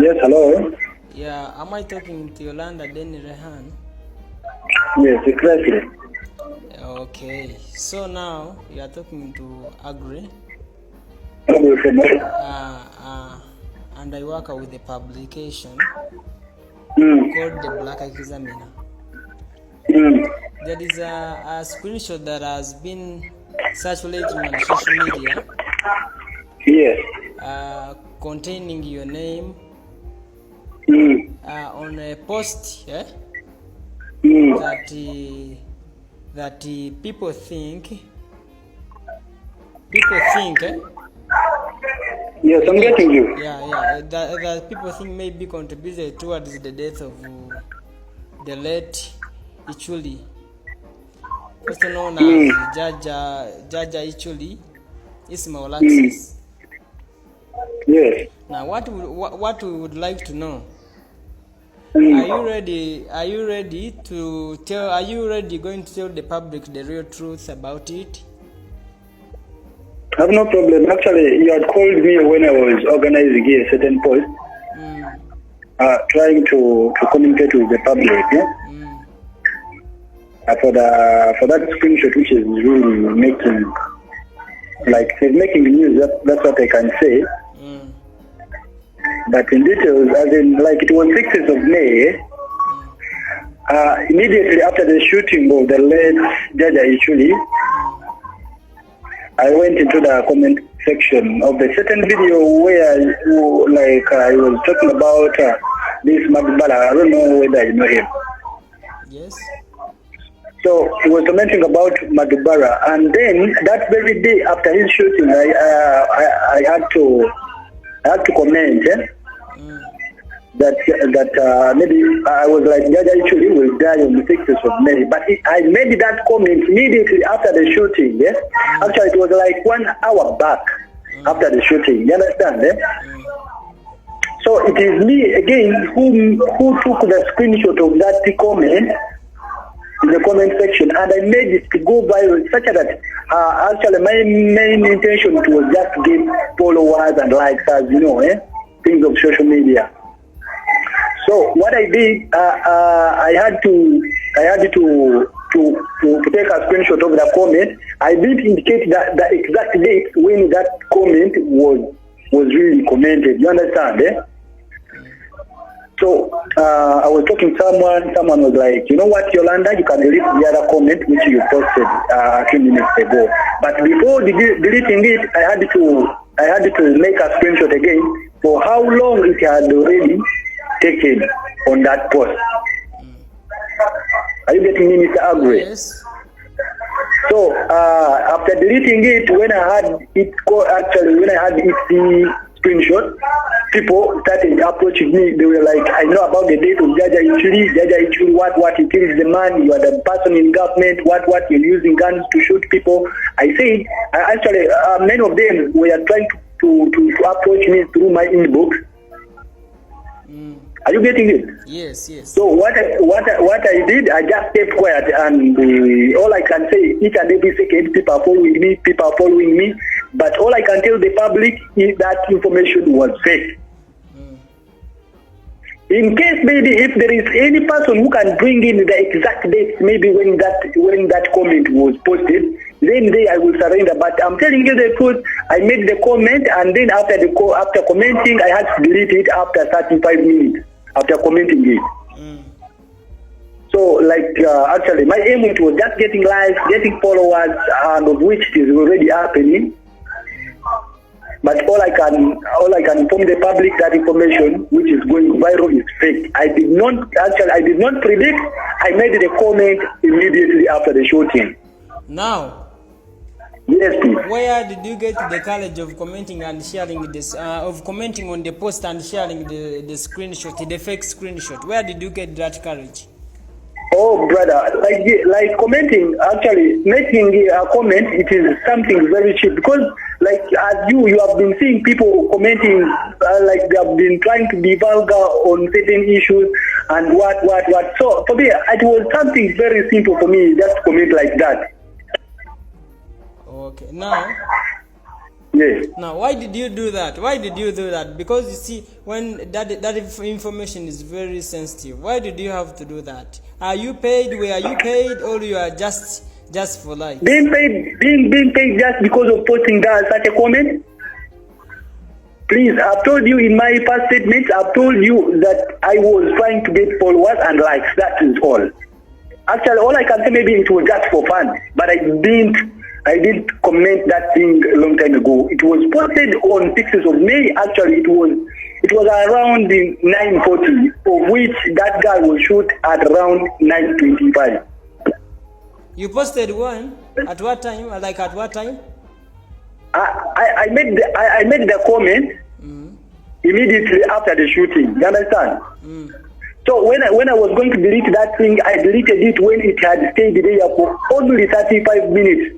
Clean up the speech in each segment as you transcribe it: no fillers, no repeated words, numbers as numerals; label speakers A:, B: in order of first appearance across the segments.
A: Yes, hello.
B: Yeah, am I talking to Yolanda Denni Rehan?
A: Yes, exactly.
B: Okay, so now you are talking to Agri, and I work with a publication called The Black Examiner. There is a screenshot that has been circulating on social media.
A: Yes.
B: Containing your name on a post, that people think.
A: Yes, I'm getting you.
B: That people think may be contributed towards the death of the late Ichuli, also known as Jaja Ichuli, Isma.
A: Yes.
B: Now, what we would like to know: Are you ready? Are you ready to tell? Are you ready going to tell the public the real truth about it?
A: I have no problem. Actually, you had called me when I was organizing a certain post, trying to communicate with the public. Yeah? For that screenshot, which is really making making news. That's what I can say. But in details, as in it was 6th of May. Immediately after the shooting of the late Jaja Ichuli, I went into the comment section of the certain video where I was talking about this Madubala. I don't know whether you know him.
B: Yes.
A: So he was commenting about Madubara, and then that very day after his shooting, I had to comment that maybe I was like, Jaja Ichuli will die on the 6th of May. But I made that comment immediately after the shooting. Yeah? Actually, it was like 1 hour back after the shooting. You understand? So it is me again who took the screenshot of that comment in the comment section, and I made it to go viral such that actually my main intention was just to get followers and likes, as you know, things of social media. So what I did, I had to take a screenshot of the comment. I did indicate that the exact date when that comment was really commented. You understand? So I was talking to someone was like, you know what, Yolanda, you can delete the other comment which you posted a few minutes ago. But before deleting it, I had to make a screenshot again for how long it had already taken on that post. Are you getting me, Mr. Agri?
B: Yes.
A: So after deleting it, when I had it the screenshot, people started approaching me. They were like, I know about the date of Jaja Ichuli, what you killed the man, you are the person in government, what you're using guns to shoot people. I said, actually, many of them were trying to approach me through my inbox. Are you getting it?
B: Yes.
A: So what I did, I just kept quiet, and all I can say, each and every second, people are following me. But all I can tell the public is that information was fake. In case maybe if there is any person who can bring in the exact date, maybe when that comment was posted, then I will surrender. But I'm telling you the truth. I made the comment, and then after commenting, I had to delete it after 35 minutes after commenting it. So actually, my aim was just getting likes, getting followers, and of which is already happening. But all I can inform the public that information which is going viral is fake. I did not predict. I made the comment immediately after the shooting.
B: Now,
A: yes, please.
B: Where did you get the courage of commenting and sharing this? Of commenting on the post and sharing the screenshot, the fake screenshot? Where did you get that courage?
A: Oh, brother, like commenting, actually making a comment, it is something very cheap, because as you have been seeing people commenting, they have been trying to be vulgar on certain issues and what. So for me, it was something very simple for me just to comment like that.
B: Okay, now
A: Yes.
B: Now, why did you do that? Why did you do that? Because you see, when that information is very sensitive, why did you have to do that? Are you paid? Were you paid, or you are just for like?
A: Being paid just because of posting that such a comment? Please, I've told you in my past statements, I've told you that I was trying to get followers and likes. That is all. Actually, all I can say, maybe it was just for fun, but I didn't comment that thing a long time ago. It was posted on 6th of May. Actually, it was around 9:40, of which that guy was shot at around 9:25.
B: You posted one at what time? Like at what time?
A: I made the comment immediately after the shooting. You understand? So when I was going to delete that thing, I deleted it when it had stayed there for only 35 minutes.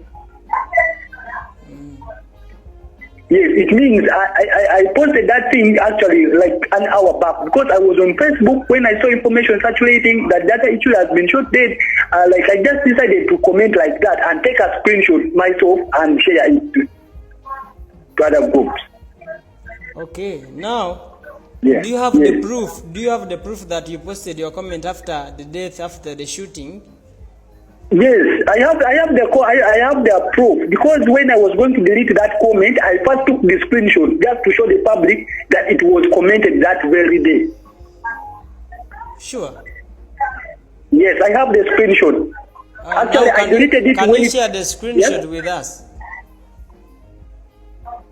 A: Yes, it means I posted that thing actually like an hour back, because I was on Facebook when I saw information circulating that data issue has been shot dead. Like I just decided to comment like that and take a screenshot myself and share it to other groups.
B: Okay, now.
A: Yeah.
B: Do you have the proof? Do you have the proof that you posted your comment after the death, after the shooting?
A: Yes, I have the proof, because when I was going to delete that comment, I first took the screenshot just to show the public that it was commented that very day.
B: Sure.
A: Yes, I have the screenshot. Actually, I deleted it.
B: Can you share the screenshot with us?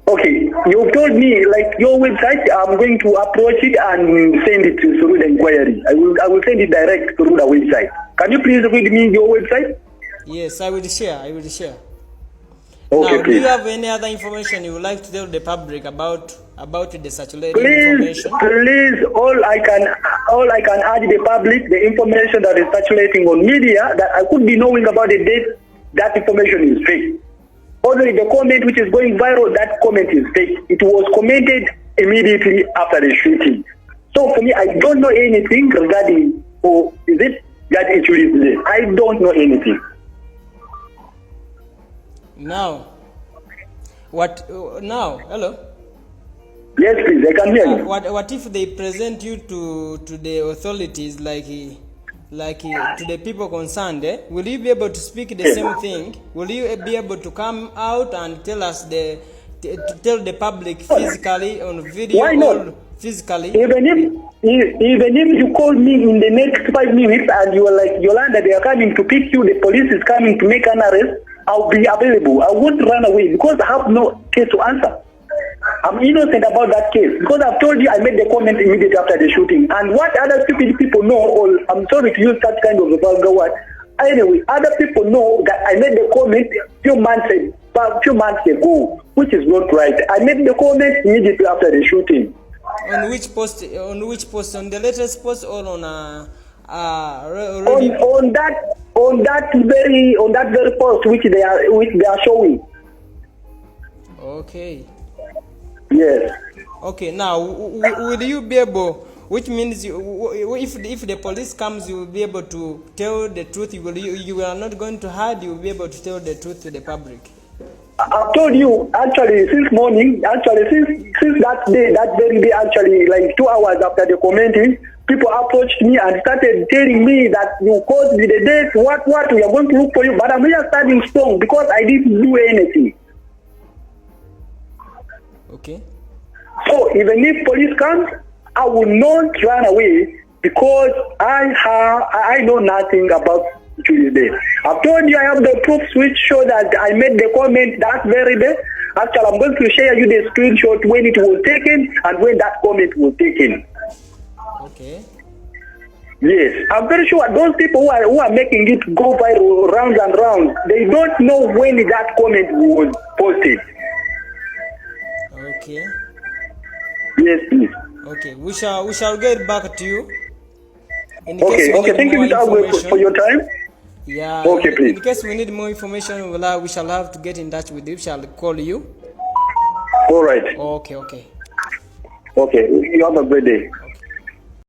A: Okay, you've told me like your website. I'm going to approach it and send it through the inquiry. I will send it direct through the website. Can you please read me your website?
B: Yes, I will share.
A: Okay,
B: now,
A: please.
B: do you have any other information you would like to tell the public about the circulating information?
A: Please, all I can add the public, the information that is circulating on media that I could be knowing about the death, that information is fake. Only the comment which is going viral, that comment is fake. It was commented immediately after the shooting. So for me, I don't know anything regarding, is it that issue is there? I don't know anything.
B: Now, hello?
A: Yes, please, I can hear you.
B: What if they present you to the authorities, like to the people concerned? Will you be able to speak the same thing? Will you be able to come out and tell us to tell the public physically on video?
A: Why not?
B: Or physically?
A: Even if you call me in the next 5 minutes and you are like, Yolanda, they are coming to pick you, the police is coming to make an arrest, I'll be available. I won't run away because I have no case to answer. I'm innocent about that case because I've told you I made the comment immediately after the shooting. And what other stupid people know, or I'm sorry to use that kind of a vulgar word, anyway, other people know that I made the comment a few months ago, which is not right. I made the comment immediately after the shooting.
B: On which post? On the latest post, or on
A: on that very post which they are showing.
B: Okay.
A: Yes.
B: Okay. Now, will you be able? Which means if the police comes, you will be able to tell the truth. You are not going to hide. You will be able to tell the truth to the public.
A: I've told you actually since morning. Actually since that day, that very day, actually like 2 hours after the commenting, people approached me and started telling me that you caused the death. What we are going to look for you. But I'm here standing strong because I didn't do anything.
B: Okay.
A: So even if police comes, I will not run away because I know nothing about Tuesday. I've told you I have the proofs which show that I made the comment that very day. Actually, I'm going to share you the screenshot when it was taken and when that comment was taken.
B: Okay.
A: Yes, I'm very sure those people who are making it go viral round and round, they don't know when that comment was posted.
B: Okay.
A: Yes, please.
B: Okay, we shall get back to you.
A: Okay. Thank you for your time.
B: Yeah.
A: Okay, please.
B: In case we need more information, we shall have to get in touch with you. We shall call you.
A: All right.
B: Okay.
A: Okay. You have a great day.